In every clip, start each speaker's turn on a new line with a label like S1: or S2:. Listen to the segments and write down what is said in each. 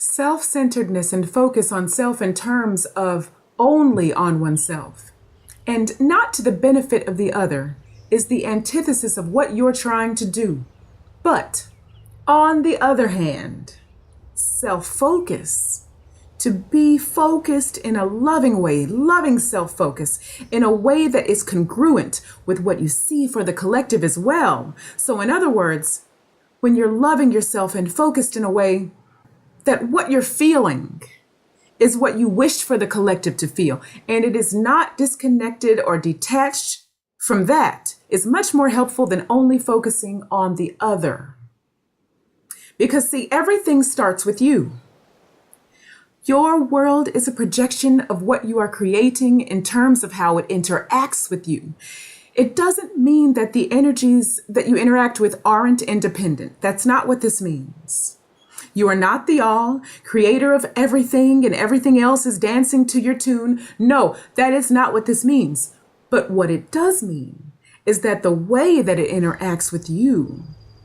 S1: Self-centeredness and focus on self in terms of only on oneself and not to the benefit of the other is the antithesis of what you're trying to do. But on the other hand, self-focus, to be focused in a loving way, loving self-focus in a way that is congruent with what you see for the collective as well. So in other words, when you're loving yourself and focused in a way that what you're feeling is what you wished for the collective to feel, and it is not disconnected or detached from that, is much more helpful than only focusing on the other. Because see, everything starts with you. Your world is a projection of what you are creating in terms of how it interacts with you. It doesn't mean that the energies that you interact with aren't independent. That's not what this means. You are not the all, creator of everything, and everything else is dancing to your tune. No, that is not what this means. But what it does mean is that the way that it interacts with you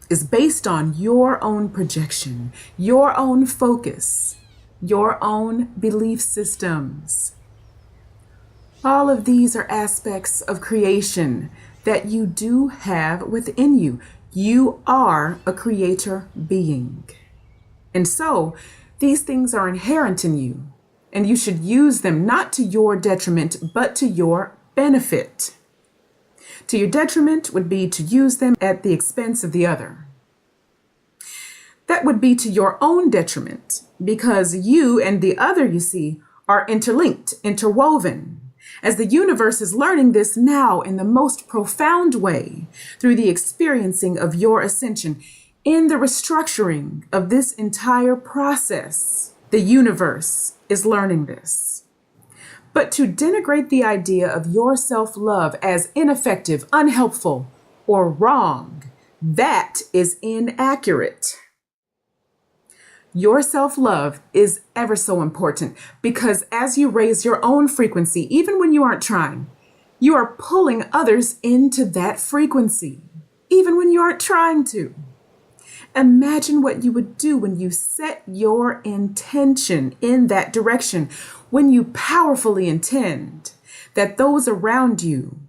S1: is based on your own projection, your own focus, your own belief systems. All of these are aspects of creation that you do have within you. You are a creator being. And so these things are inherent in you, and you should use them not to your detriment, but to your benefit. To your detriment would be to use them at the expense of the other. That would be to your own detriment, because you and the other, you see, are interlinked, interwoven. As the universe is learning this now in the most profound way through the experiencing of your ascension, in the restructuring of this entire process, the universe is learning this. But to denigrate the idea of your self-love as ineffective, unhelpful, or wrong, that is inaccurate. Your self-love is ever so important because as you raise your own frequency, even when you aren't trying, you are pulling others into that frequency, even when you aren't trying to. Imagine what you would do when you set your intention in that direction, when you powerfully intend that those around you,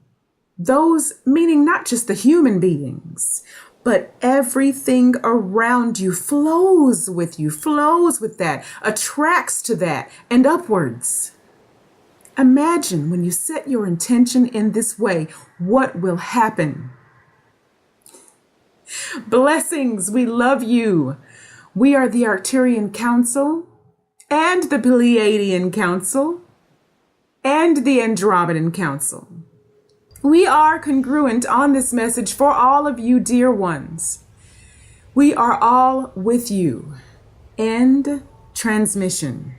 S1: those meaning not just the human beings, but everything around you flows with you, flows with that, attracts to that, and upwards. Imagine when you set your intention in this way, what will happen? Blessings, we love you. We are the Arcturian Council and the Pleiadian Council and the Andromedan Council. We are congruent on this message for all of you dear ones. We are all with you. End transmission.